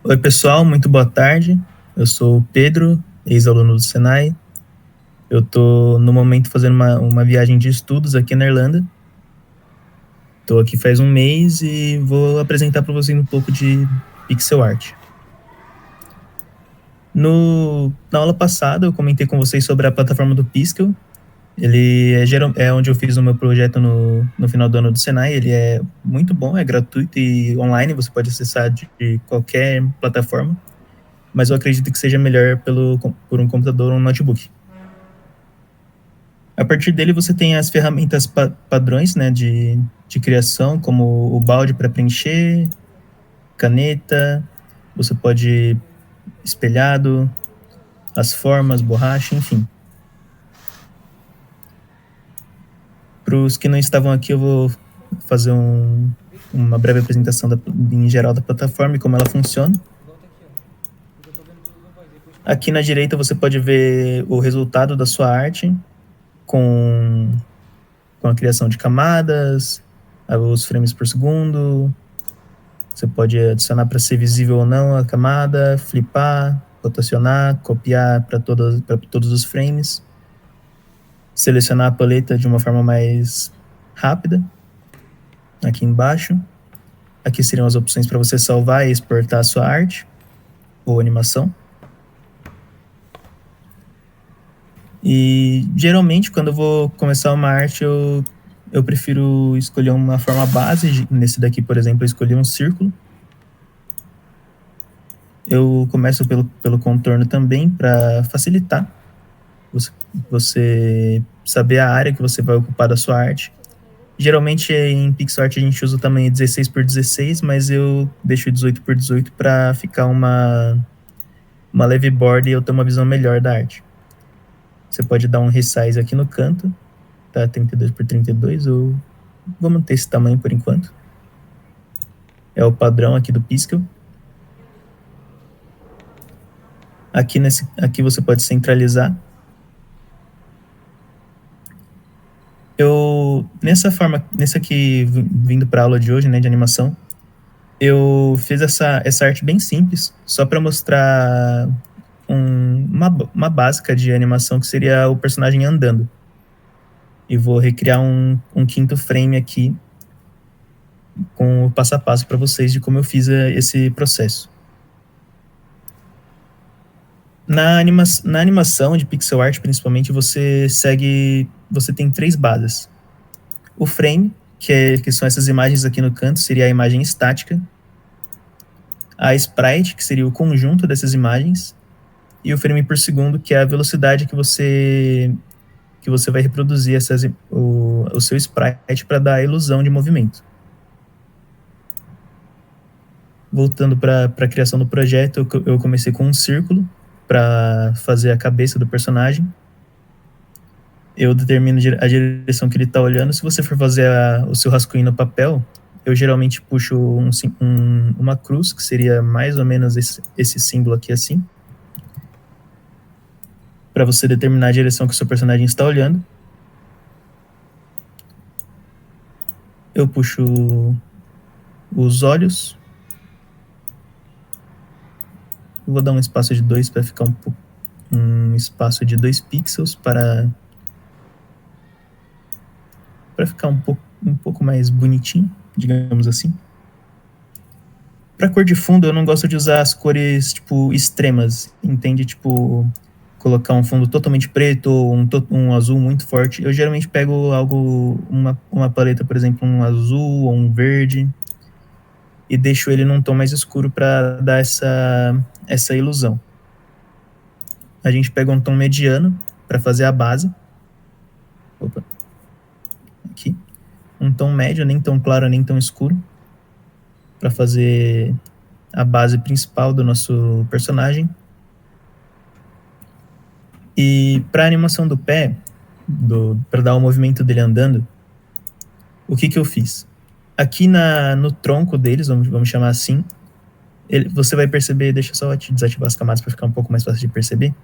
Oi, pessoal, muito boa tarde. Eu sou o Pedro, ex-aluno do Senai. Eu estou, no momento, fazendo uma viagem de estudos aqui na Irlanda. Estou aqui faz um mês e vou apresentar para vocês um pouco de pixel art. Na aula passada, eu comentei com vocês sobre a plataforma do Piskel. Ele é onde eu fiz o meu projeto no final do ano do Senai. Ele é muito bom, é gratuito e online, você pode acessar de qualquer plataforma. Mas eu acredito que seja melhor por um computador ou um notebook. A partir dele você tem as ferramentas padrões, né, de criação, como o balde para preencher, caneta, você pode espelhado, as formas, borracha, enfim. Para os que não estavam aqui, eu vou fazer uma breve apresentação em geral da plataforma e como ela funciona. Aqui na direita você pode ver o resultado da sua arte com a criação de camadas, os frames por segundo. Você pode adicionar para ser visível ou não a camada, flipar, rotacionar, copiar para todos os frames. Selecionar a paleta de uma forma mais rápida. Aqui embaixo. Aqui seriam as opções para você salvar e exportar a sua arte ou animação. E geralmente, quando eu vou começar uma arte, eu prefiro escolher uma forma base. Nesse daqui, por exemplo, eu escolhi um círculo. Eu começo pelo contorno também, para facilitar você saber a área que você vai ocupar da sua arte. Geralmente em pixel art a gente usa o tamanho 16 por 16, mas eu deixo 18 por 18 para ficar uma leve borda e eu ter uma visão melhor da arte. Você pode dar um resize aqui no canto, tá? 32 por 32, ou vou manter esse tamanho por enquanto. É o padrão aqui do Piskel. Aqui você pode centralizar. Nessa aqui, vindo para a aula de hoje, né, de animação, eu fiz essa arte bem simples, só para mostrar uma básica de animação que seria o personagem andando. E vou recriar um quinto frame aqui com o passo a passo para vocês de como eu fiz esse processo. Na animação de pixel art, principalmente, você tem 3 bases. O frame, que são essas imagens aqui no canto, seria a imagem estática. A sprite, que seria o conjunto dessas imagens. E o frame por segundo, que é a velocidade que você vai reproduzir o seu sprite para dar a ilusão de movimento. Voltando para a criação do projeto, eu comecei com um círculo para fazer a cabeça do personagem. Eu determino a direção que ele está olhando. Se você for fazer o seu rascunho no papel, eu geralmente puxo uma cruz, que seria mais ou menos esse símbolo aqui assim, para você determinar a direção que o seu personagem está olhando. Eu puxo os olhos. Eu vou dar um espaço de 2 para ficar um espaço de 2 pixels para ficar um pouco mais bonitinho, digamos assim. Para cor de fundo, eu não gosto de usar as cores tipo extremas, entende? Tipo, colocar um fundo totalmente preto ou um azul muito forte. Eu geralmente pego uma paleta, por exemplo, um azul ou um verde, e deixo ele num tom mais escuro para dar essa ilusão. A gente pega um tom mediano para fazer a base. Opa. Aqui. Um tom médio, nem tão claro, nem tão escuro, para fazer a base principal do nosso personagem. E para a animação do pé, para dar o movimento dele andando, o que eu fiz? Aqui no tronco deles, vamos chamar assim, você vai perceber, deixa eu só desativar as camadas para ficar um pouco mais fácil de perceber,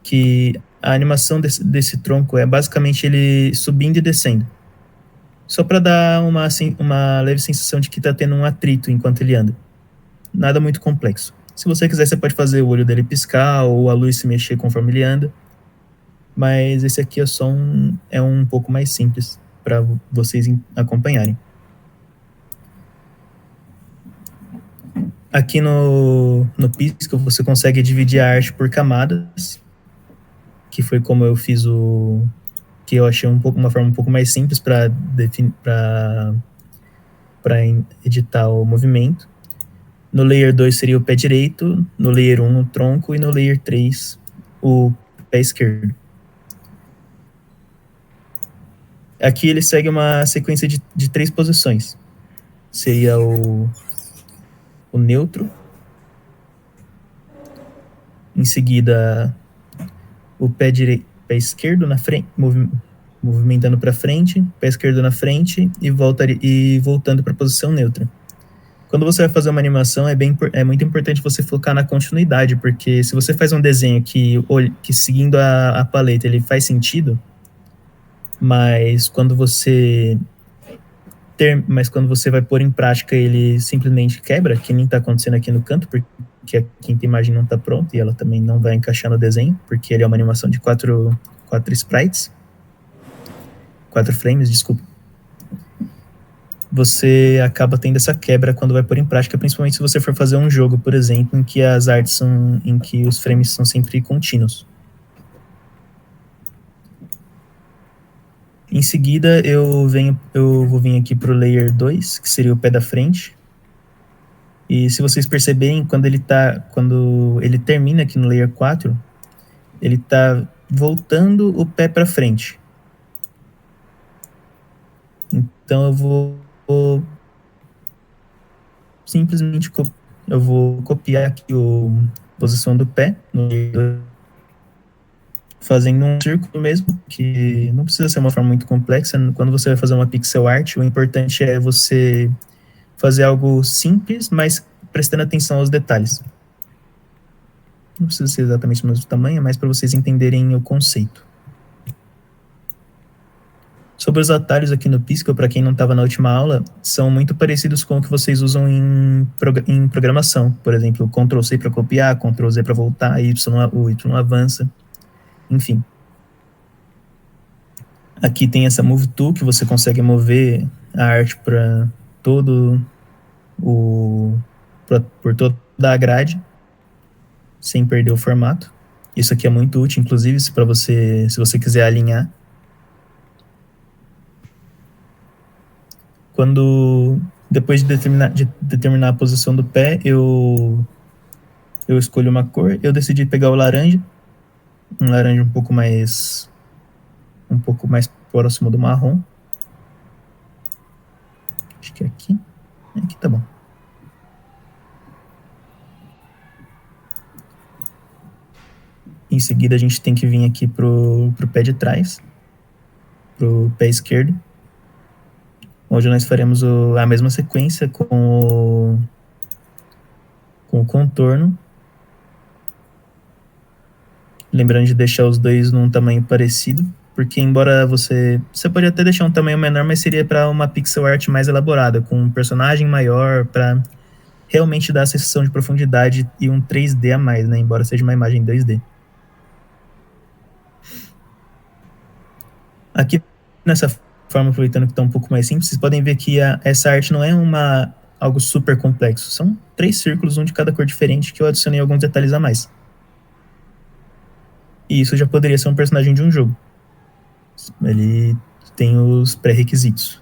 que a animação desse tronco é basicamente ele subindo e descendo. Só para dar uma leve sensação de que está tendo um atrito enquanto ele anda. nada muito complexo. Se você quiser, você pode fazer o olho dele piscar ou a luz se mexer conforme ele anda. Mas esse aqui é um pouco mais simples para vocês acompanharem. Aqui no Pisco você consegue dividir a arte por camadas, que foi como eu fiz que eu achei uma forma um pouco mais simples para editar o movimento. No layer 2 seria o pé direito, no layer 1 o tronco e no layer 3 o pé esquerdo. Aqui ele segue uma sequência de 3 posições. Seria o neutro, em seguida o pé esquerdo na frente, movimentando para frente, pé esquerdo na frente e voltando para a posição neutra. Quando você vai fazer uma animação, é muito importante você focar na continuidade, porque se você faz um desenho que seguindo a paleta ele faz sentido, mas quando você vai pôr em prática ele simplesmente quebra, que nem está acontecendo aqui no canto, porque a quinta imagem não está pronta e ela também não vai encaixar no desenho, porque ele é uma animação de 4 sprites, 4 frames, desculpa. Você acaba tendo essa quebra quando vai pôr em prática, principalmente se você for fazer um jogo, por exemplo, em que as artes em que os frames são sempre contínuos. Em seguida, eu vou vir aqui para o layer 2, que seria o pé da frente. E se vocês perceberem, quando ele termina aqui no layer 4, ele está voltando o pé para frente. Então eu vou simplesmente copiar aqui a posição do pé no layer 2, fazendo um círculo mesmo, que não precisa ser uma forma muito complexa. Quando você vai fazer uma pixel art, o importante é você fazer algo simples, mas prestando atenção aos detalhes. Não precisa ser exatamente do mesmo tamanho, mas para vocês entenderem o conceito. Sobre os atalhos aqui no Pisco, para quem não estava na última aula, são muito parecidos com o que vocês usam em programação. Por exemplo, Ctrl+C para copiar, Ctrl+Z para voltar, o Y avança, enfim. Aqui tem essa Move Tool, que você consegue mover a arte para por toda a grade, sem perder o formato. Isso aqui é muito útil, inclusive, se você quiser alinhar. Depois de determinar a posição do pé, eu escolho uma cor. Eu decidi pegar o laranja, um laranja um pouco mais próximo do marrom. Acho que é aqui. Aqui tá bom. Em seguida, a gente tem que vir aqui pro pé de trás, pro pé esquerdo, onde nós faremos a mesma sequência com o contorno. Lembrando de deixar os dois num tamanho parecido, porque embora você pode até deixar um tamanho menor, mas seria para uma pixel art mais elaborada, com um personagem maior, para realmente dar a sensação de profundidade e um 3D a mais, né? Embora seja uma imagem 2D. Aqui, nessa forma, aproveitando que está um pouco mais simples, vocês podem ver que essa arte não é algo super complexo. São 3 círculos, um de cada cor diferente, que eu adicionei alguns detalhes a mais. E isso já poderia ser um personagem de um jogo. Ele tem os pré-requisitos.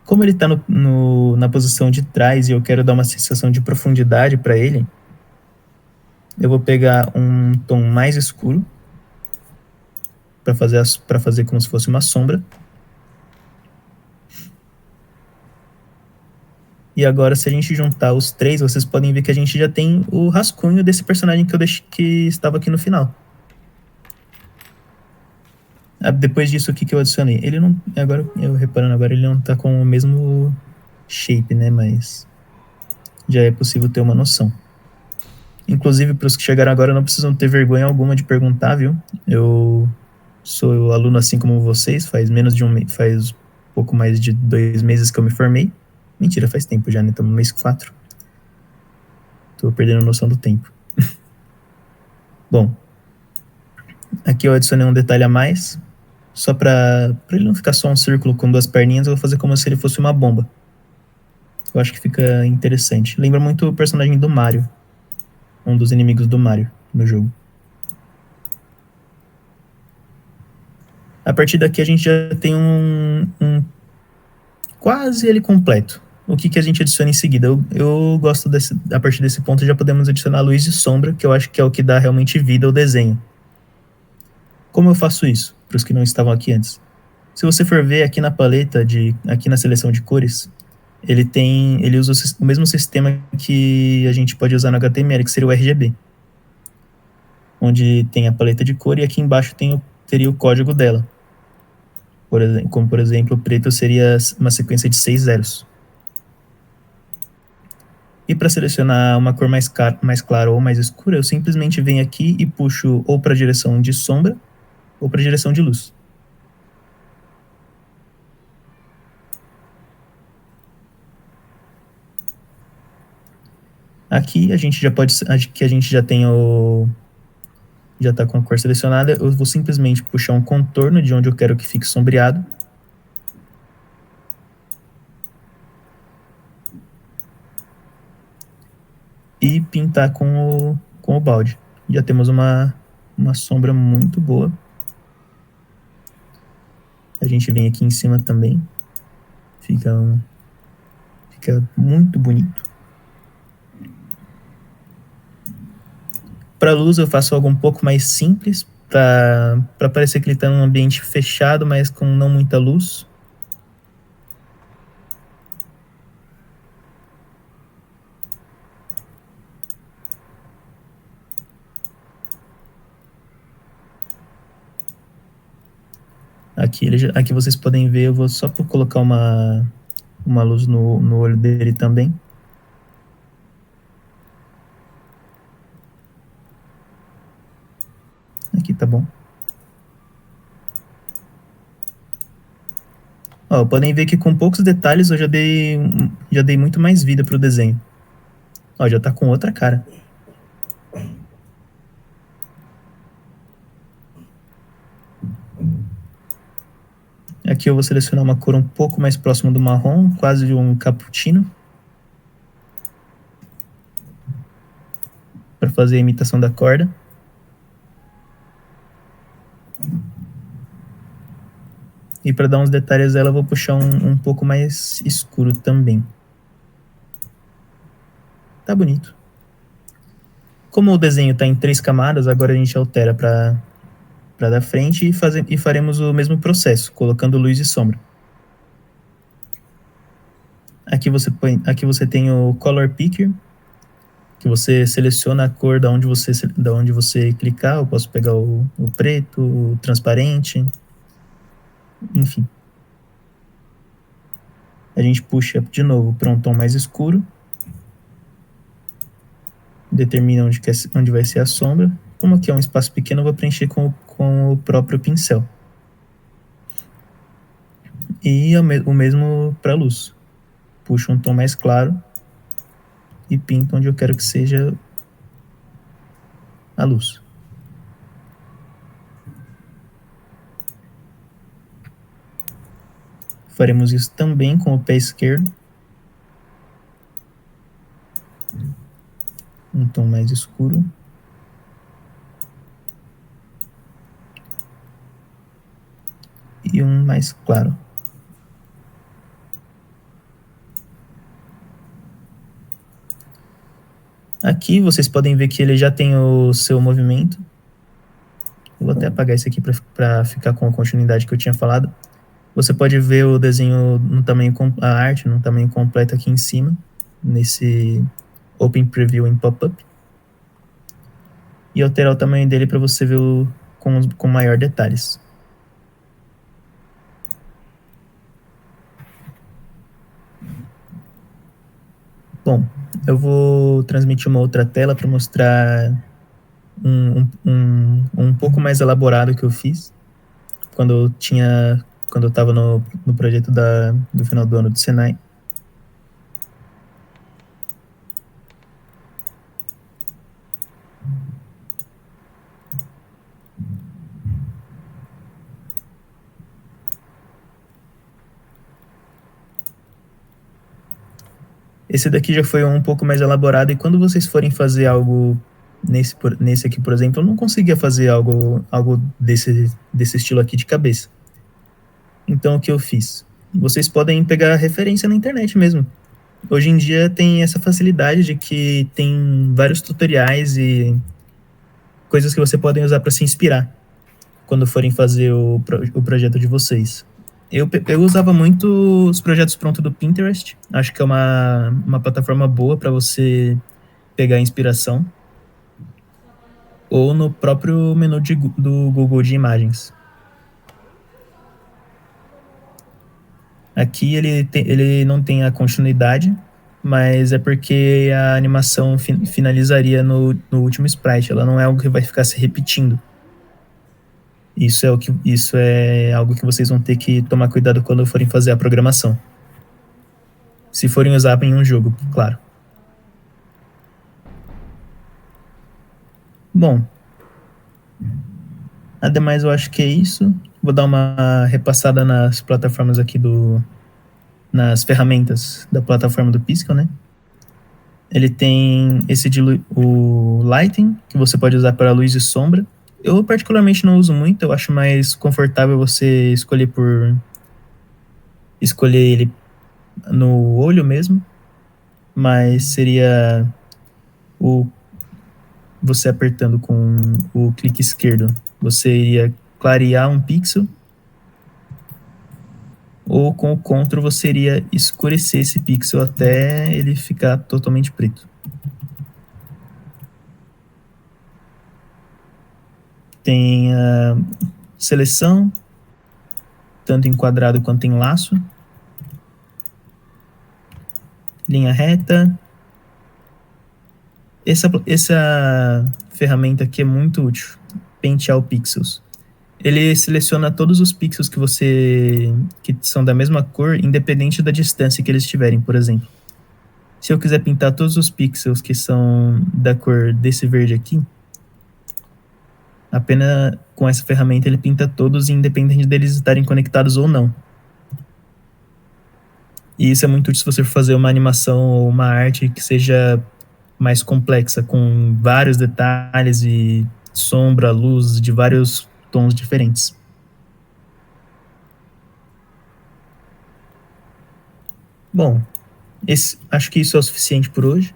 Como ele está na posição de trás e eu quero dar uma sensação de profundidade para ele, eu vou pegar um tom mais escuro para fazer como se fosse uma sombra. E agora, se a gente juntar os 3, vocês podem ver que a gente já tem o rascunho desse personagem que estava aqui no final. Depois disso, o que eu adicionei? Ele não... Agora, ele não tá com o mesmo shape, né? Mas já é possível ter uma noção. Inclusive, para os que chegaram agora, não precisam ter vergonha alguma de perguntar, viu? Eu sou aluno assim como vocês, faz pouco mais de 2 meses que eu me formei. Mentira, faz tempo já, né? Estamos no mês 4. Tô perdendo a noção do tempo. Bom, aqui eu adicionei um detalhe a mais. Só pra ele não ficar só um círculo com duas perninhas, eu vou fazer como se ele fosse uma bomba. Eu acho que fica interessante. Lembra muito o personagem do Mario. Um dos inimigos do Mario no jogo. A partir daqui a gente já tem quase ele completo. O que a gente adiciona em seguida? Eu gosto a partir desse ponto já podemos adicionar luz e sombra, que eu acho que é o que dá realmente vida ao desenho. Como eu faço isso? Para os que não estavam aqui antes. Se você for ver aqui na paleta, aqui na seleção de cores, ele usa o mesmo sistema que a gente pode usar no HTML, que seria o RGB. Onde tem a paleta de cor e aqui embaixo teria o código dela. Como, por exemplo, o preto seria uma sequência de 6 zeros. E para selecionar uma cor mais clara ou mais escura, eu simplesmente venho aqui e puxo ou para a direção de sombra ou para a direção de luz. Aqui a gente já tem já está com a cor selecionada, eu vou simplesmente puxar um contorno de onde eu quero que fique sombreado. E pintar com o balde. Já temos uma sombra muito boa. A gente vem aqui em cima também. Fica muito bonito. Para a luz eu faço algo um pouco mais simples, para parecer que ele está num ambiente fechado, mas com não muita luz. Aqui vocês podem ver, eu vou só colocar uma luz no olho dele também. Aqui tá bom. Ó, podem ver que com poucos detalhes eu já dei muito mais vida pro desenho. Ó, já tá com outra cara. Aqui eu vou selecionar uma cor um pouco mais próxima do marrom, quase de um cappuccino. Para fazer a imitação da corda. E para dar uns detalhes a ela, eu vou puxar um pouco mais escuro também. Tá bonito. Como o desenho está em 3 camadas, agora a gente altera para dar frente e faremos o mesmo processo, colocando luz e sombra. Aqui você tem o Color Picker, que você seleciona a cor da onde você clicar. Eu posso pegar o preto, o transparente, enfim. A gente puxa de novo para um tom mais escuro, determina onde vai ser a sombra. Como aqui é um espaço pequeno, eu vou preencher com o próprio pincel. E o mesmo para a luz. Puxo um tom mais claro e pinto onde eu quero que seja a luz. Faremos isso também com o pé esquerdo. Um tom mais escuro. E um mais claro. Aqui vocês podem ver que ele já tem o seu movimento. Vou até apagar esse aqui para ficar com a continuidade que eu tinha falado. Você pode ver o desenho a arte no tamanho completo aqui em cima, nesse Open Preview em Pop-Up. E alterar o tamanho dele para você ver com maior detalhes. Bom, eu vou transmitir uma outra tela para mostrar um pouco mais elaborado que eu fiz quando eu estava no projeto do final do ano do Senai. Esse daqui já foi um pouco mais elaborado, e quando vocês forem fazer algo nesse aqui, por exemplo, eu não conseguia fazer algo desse estilo aqui de cabeça. Então, o que eu fiz? Vocês podem pegar referência na internet mesmo. Hoje em dia tem essa facilidade de que tem vários tutoriais e coisas que você podem usar para se inspirar quando forem fazer o projeto de vocês. Eu usava muito os projetos prontos do Pinterest. Acho que é uma plataforma boa para você pegar inspiração. Ou no próprio menu do Google de imagens. Aqui ele não tem a continuidade, mas é porque a animação finalizaria no último sprite. Ela não é algo que vai ficar se repetindo. Isso é algo que vocês vão ter que tomar cuidado quando forem fazer a programação. Se forem usar em um jogo, claro. Bom, ademais eu acho que é isso. Vou dar uma repassada nas plataformas aqui nas ferramentas da plataforma do Piscal, né? Ele tem o Lighting, que você pode usar para luz e sombra. Eu particularmente não uso muito, eu acho mais confortável você escolher ele no olho mesmo, mas seria você apertando com o clique esquerdo, você iria clarear um pixel, ou com o Ctrl você iria escurecer esse pixel até ele ficar totalmente preto. Tem a seleção, tanto em quadrado quanto em laço. Linha reta. Essa ferramenta aqui é muito útil. Pentear pixels. Ele seleciona todos os pixels que são da mesma cor, independente da distância que eles estiverem, por exemplo. Se eu quiser pintar todos os pixels que são da cor desse verde aqui, apenas com essa ferramenta ele pinta todos, independente deles estarem conectados ou não. E isso é muito útil se você for fazer uma animação ou uma arte que seja mais complexa, com vários detalhes e sombra, luz de vários tons diferentes. Bom, acho que isso é o suficiente por hoje.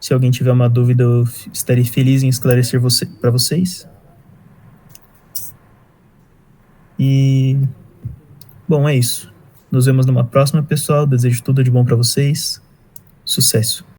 Se alguém tiver uma dúvida, eu estarei feliz em esclarecer para vocês. E, bom, é isso. Nos vemos numa próxima, pessoal. Desejo tudo de bom para vocês. Sucesso!